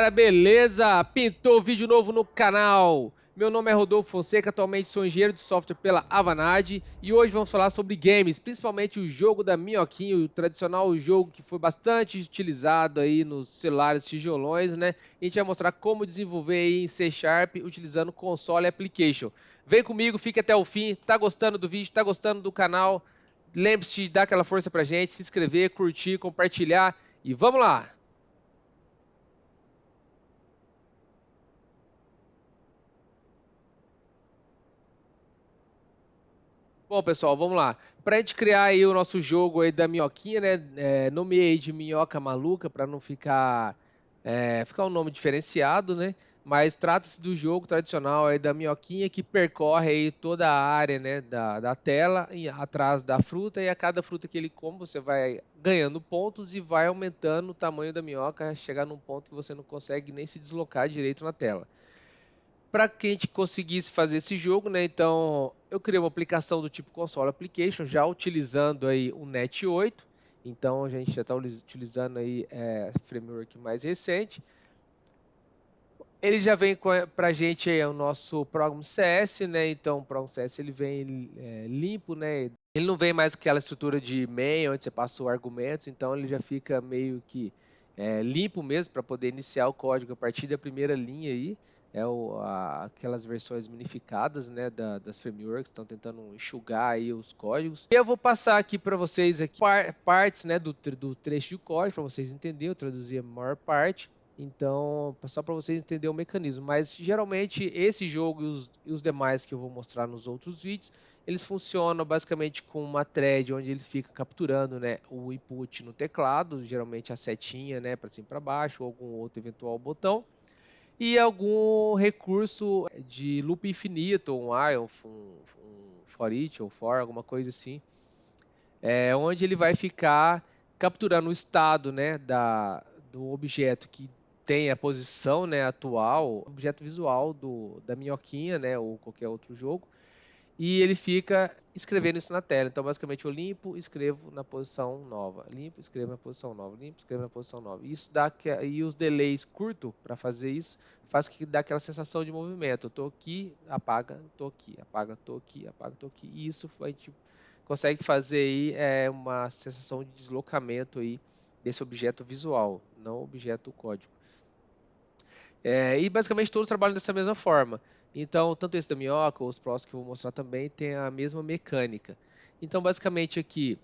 galera, beleza? Pintou vídeo novo no canal. Meu nome é Rodolfo Fonseca, atualmente sou engenheiro de software pela Avanade e hoje vamos falar sobre games, principalmente o jogo da Minhoquinha, o tradicional jogo que foi bastante utilizado aí nos celulares tijolões, né? A gente vai mostrar como desenvolver aí em C# utilizando console application. Vem comigo, fique até o fim. Tá gostando do vídeo? Tá gostando do canal? Lembre-se de dar aquela força pra gente, se inscrever, curtir, compartilhar e vamos lá! Bom, pessoal, vamos lá. Para a gente criar aí o nosso jogo aí da minhoquinha, né? Nomeei de minhoca maluca para não ficar um nome diferenciado, né? Mas trata-se do jogo tradicional aí da minhoquinha que percorre aí toda a área, né, da tela atrás da fruta e a cada fruta que ele come você vai ganhando pontos e vai aumentando o tamanho da minhoca, chegar num ponto que você não consegue nem se deslocar direito na tela. Para que a gente conseguisse fazer esse jogo, né? Então eu criei uma aplicação do tipo Console Application, já utilizando aí o Net 8. Então a gente já está utilizando aí framework mais recente. Ele já vem para a gente aí o nosso Program CS, né? Então o Program CS ele vem limpo, né? Ele não vem mais com aquela estrutura de main, onde você passou argumentos, então ele já fica meio que limpo mesmo para poder iniciar o código a partir da primeira linha aí. Aquelas versões minificadas, né, das frameworks, estão tentando enxugar aí os códigos. E eu vou passar aqui para vocês aqui partes, né, do trecho de código, para vocês entenderem, eu traduzi a maior parte. Então, só para vocês entenderem o mecanismo. Mas geralmente esse jogo e os demais que eu vou mostrar nos outros vídeos, eles funcionam basicamente com uma thread onde ele fica capturando, né, o input no teclado, geralmente a setinha, né, para cima e para baixo, ou algum outro eventual botão, e algum recurso de loop infinito, um while, um for each ou for, alguma coisa assim, onde ele vai ficar capturando o estado, né, do objeto que tem a posição, né, atual, objeto visual da minhoquinha, né, ou qualquer outro jogo, e ele fica escrevendo isso na tela. Então, basicamente, eu limpo, escrevo na posição nova, limpo, escrevo na posição nova, limpo, escrevo na posição nova. Isso dá e os delays curtos para fazer isso faz que dá aquela sensação de movimento. Eu estou aqui, apaga, estou aqui, apaga, estou aqui, apaga, estou aqui. E isso a gente consegue fazer aí uma sensação de deslocamento aí desse objeto visual, não objeto código. E basicamente todos trabalham dessa mesma forma. Então, tanto esse da minhoca ou os próximos que eu vou mostrar também tem a mesma mecânica. Então, basicamente aqui,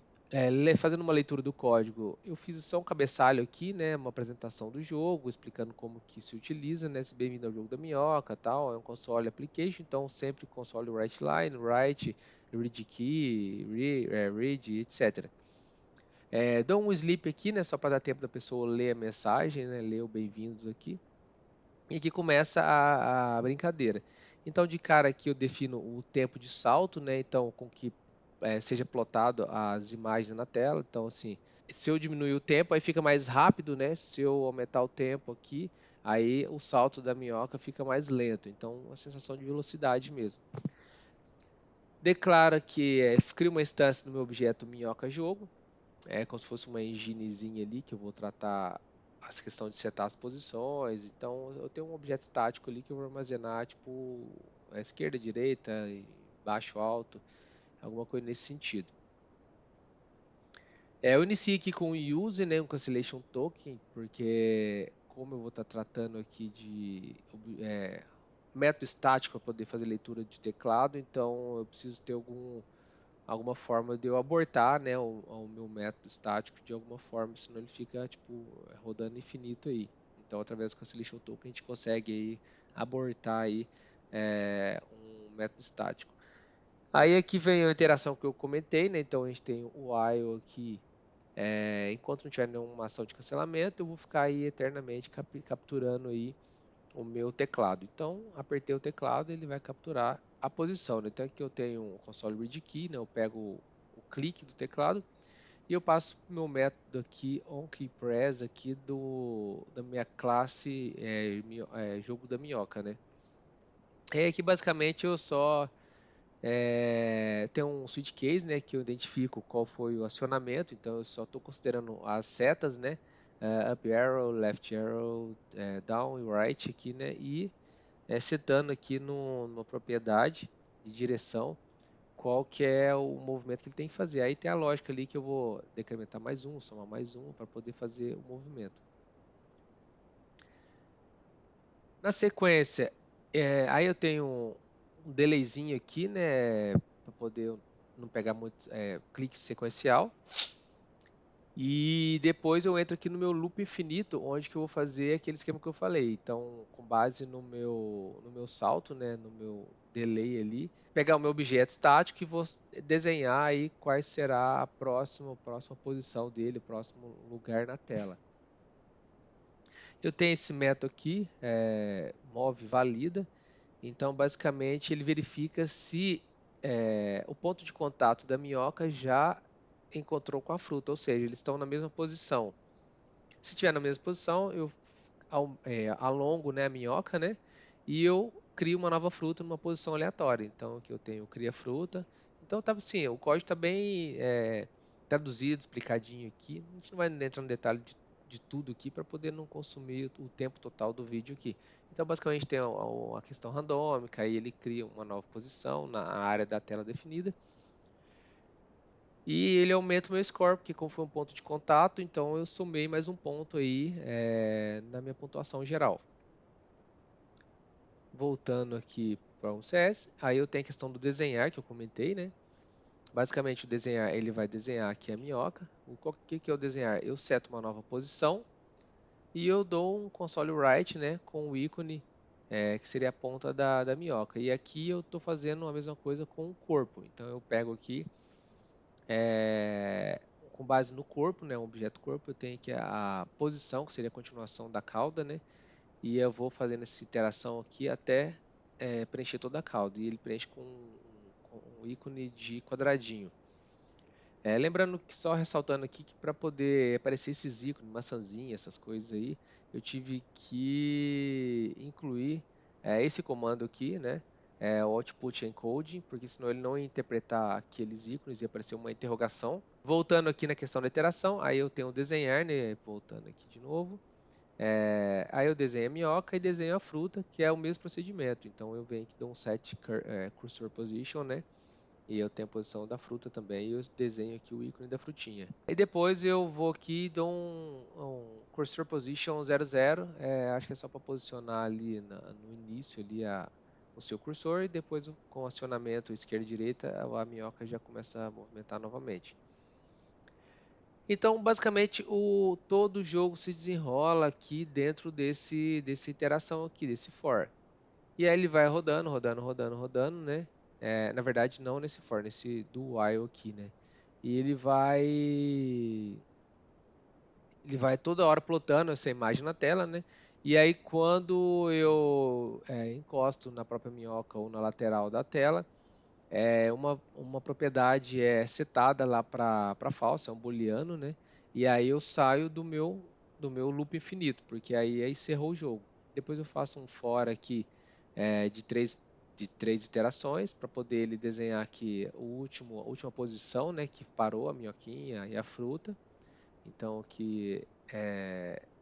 fazendo uma leitura do código, eu fiz só um cabeçalho aqui, né, uma apresentação do jogo, explicando como que se utiliza, né, se bem-vindo ao jogo da minhoca, tal, é um console application, então sempre console write line, write, read key, read, etc. Dou um sleep aqui, né, só para dar tempo da pessoa ler a mensagem, né, ler o bem-vindos aqui. E aqui começa a brincadeira. Então, de cara aqui eu defino o tempo de salto, né? Então, com que seja plotado as imagens na tela. Então, assim, se eu diminuir o tempo, aí fica mais rápido, né? Se eu aumentar o tempo aqui, aí o salto da minhoca fica mais lento. Então, uma sensação de velocidade mesmo. Declara que cria uma instância no meu objeto minhoca jogo. É como se fosse uma enginezinha ali que eu vou tratar as questões de setar as posições. Então, eu tenho um objeto estático ali que eu vou armazenar, tipo, esquerda, direita, baixo, alto, alguma coisa nesse sentido. Eu iniciei aqui com o use, né, um cancellation token, porque como eu vou estar tratando aqui de método estático para poder fazer leitura de teclado, então eu preciso ter alguma forma de eu abortar, né, o meu método estático de alguma forma, senão ele fica tipo rodando infinito aí. Então, através do cancellation token a gente consegue aí abortar aí um método estático. Aí aqui vem a interação que eu comentei, né? Então a gente tem o while aqui. Enquanto não tiver nenhuma ação de cancelamento, eu vou ficar aí eternamente capturando aí o meu teclado. Então, apertei o teclado, ele vai capturar a posição, né? Então aqui eu tenho o console read key, né? Eu pego o clique do teclado e eu passo o meu método aqui onKeyPress aqui da minha classe jogo da minhoca, né? E aqui basicamente eu só tenho um switch case, né? Que eu identifico qual foi o acionamento, então eu só estou considerando as setas, né? up arrow, left arrow, down e right aqui, né? E setando aqui no propriedade de direção qual que é o movimento que ele tem que fazer. Aí tem a lógica ali que eu vou decrementar mais um, somar mais um para poder fazer o movimento. Na sequência, aí eu tenho um delayzinho aqui, né, para poder não pegar muito clique sequencial. E depois eu entro aqui no meu loop infinito, onde que eu vou fazer aquele esquema que eu falei. Então, com base no meu salto, né, no meu delay ali, pegar o meu objeto estático e vou desenhar aí qual será a próxima posição dele, o próximo lugar na tela. Eu tenho esse método aqui, move valida. Então, basicamente, ele verifica se o ponto de contato da minhoca já encontrou com a fruta, ou seja, eles estão na mesma posição. Se estiver na mesma posição, eu alongo, né, a minhoca, né, e eu crio uma nova fruta numa posição aleatória. Então, aqui eu tenho cria fruta. Então, tá assim, o código está bem traduzido, explicadinho aqui. A gente não vai entrar no detalhe de tudo aqui para poder não consumir o tempo total do vídeo aqui. Então, basicamente, tem a questão randômica, aí ele cria uma nova posição na área da tela definida. E ele aumenta o meu score, porque como foi um ponto de contato, então eu somei mais um ponto aí na minha pontuação geral. Voltando aqui para o CS, aí eu tenho a questão do desenhar, que eu comentei, né? Basicamente, o desenhar, ele vai desenhar aqui a minhoca. O que é o desenhar? Eu seto uma nova posição e eu dou um console write, né, com o ícone, que seria a ponta da minhoca. E aqui eu estou fazendo a mesma coisa com o corpo. Então, eu pego aqui com base no corpo, né, um objeto corpo, eu tenho aqui a posição, que seria a continuação da cauda, né, e eu vou fazendo essa iteração aqui até preencher toda a cauda, e ele preenche com um ícone de quadradinho. Lembrando que só ressaltando aqui que para poder aparecer esses ícones, maçãzinha, essas coisas aí, eu tive que incluir esse comando aqui, né? O output encoding, porque senão ele não ia interpretar aqueles ícones e aparecer uma interrogação. Voltando aqui na questão da iteração, aí eu tenho o desenhar, né? Voltando aqui de novo. Aí eu desenho a minhoca e desenho a fruta, que é o mesmo procedimento. Então eu venho aqui, dou um set cursor position, né? E eu tenho a posição da fruta também, e eu desenho aqui o ícone da frutinha. E depois eu vou aqui e dou um cursor position 00, acho que é só para posicionar ali no início ali o seu cursor, e depois com o acionamento esquerda e direita, a minhoca já começa a movimentar novamente. Então, basicamente, todo o jogo se desenrola aqui dentro dessa interação aqui, desse for. E aí ele vai rodando, rodando, rodando, rodando, né? Na verdade, não nesse for, nesse do while aqui, né? E ele vai toda hora plotando essa imagem na tela, né? E aí quando eu encosto na própria minhoca ou na lateral da tela, uma propriedade é setada lá para false, é um booleano, né? E aí eu saio do meu loop infinito, porque aí encerrou o jogo. Depois eu faço um for aqui de três iterações para poder ele desenhar aqui a última posição, né? Que parou a minhoquinha e a fruta. Então aqui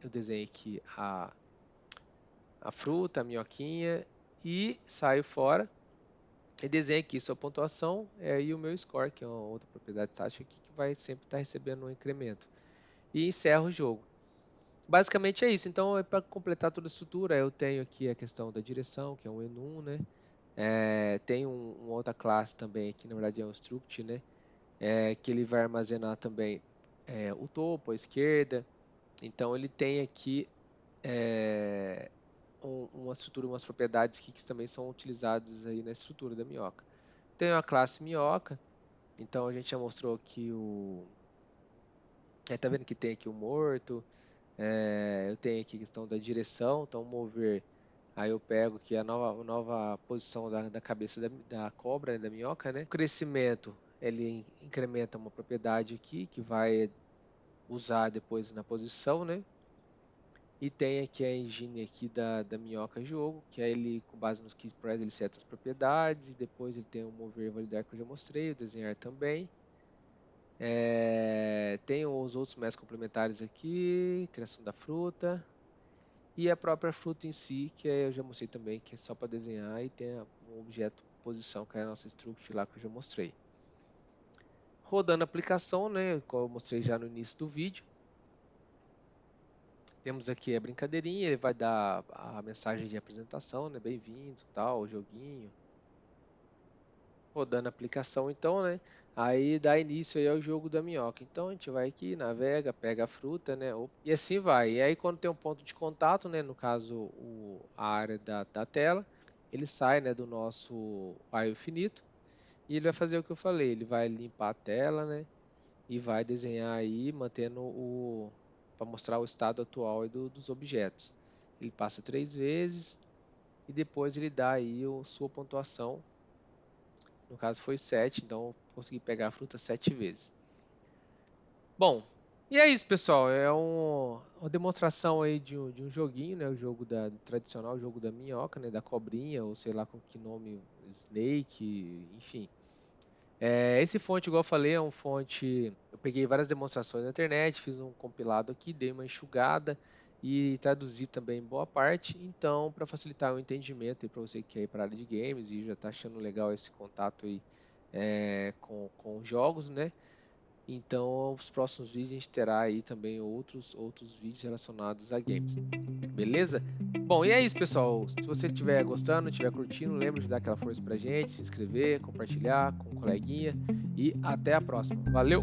eu desenho aqui a fruta, a minhoquinha e saio fora. E desenho aqui sua pontuação e o meu score, que é uma outra propriedade estática aqui, que vai sempre estar recebendo um incremento. E encerro o jogo. Basicamente é isso. Então, para completar toda a estrutura, eu tenho aqui a questão da direção, que é um enum, né? Tem uma outra classe também, que na verdade é um struct, né? Que ele vai armazenar também o topo, a esquerda. Então, ele tem aqui uma estrutura, umas propriedades que também são utilizadas aí na estrutura da minhoca. Tem a classe minhoca, então a gente já mostrou aqui tá vendo que tem aqui o morto, eu tenho aqui a questão da direção, então mover, aí eu pego aqui a nova posição da cabeça da cobra, né, da minhoca, né? O crescimento, ele incrementa uma propriedade aqui, que vai usar depois na posição, né? E tem aqui a engine aqui da minhoca jogo, que aí ele, com base nos keyspress, ele seta as propriedades, e depois ele tem o mover e validar que eu já mostrei, o desenhar também. Tem os outros métodos complementares aqui, criação da fruta e a própria fruta em si, que eu já mostrei também, que é só para desenhar e tem um objeto posição, que é a nossa struct lá que eu já mostrei. Rodando a aplicação, né, como eu mostrei já no início do vídeo. Temos aqui a brincadeirinha, ele vai dar a mensagem de apresentação, né, bem-vindo, tal, joguinho. Rodando a aplicação então, né, aí dá início aí ao jogo da minhoca. Então a gente vai aqui, navega, pega a fruta, né, e assim vai. E aí quando tem um ponto de contato, né, no caso a área da tela, ele sai, né, do nosso while infinito e ele vai fazer o que eu falei, ele vai limpar a tela, né, e vai desenhar aí, mantendo para mostrar o estado atual aí dos objetos. Ele passa 3 vezes e depois ele dá aí a sua pontuação. No caso foi 7, então consegui pegar a fruta 7 vezes. Bom, e é isso, pessoal. É uma demonstração aí de um joguinho, né? O jogo tradicional, o jogo da minhoca, né? Da cobrinha, ou sei lá com que nome, Snake, enfim. Esse fonte, igual eu falei, é um fonte. Eu peguei várias demonstrações na internet, fiz um compilado aqui, dei uma enxugada e traduzi também boa parte. Então, para facilitar o entendimento para você que quer ir para a área de games e já está achando legal esse contato aí com jogos, né? Então, os próximos vídeos a gente terá aí também outros vídeos relacionados a games. Beleza? Bom, e é isso, pessoal. Se você estiver gostando, estiver curtindo, lembra de dar aquela força pra gente, se inscrever, compartilhar com um coleguinha e até a próxima. Valeu!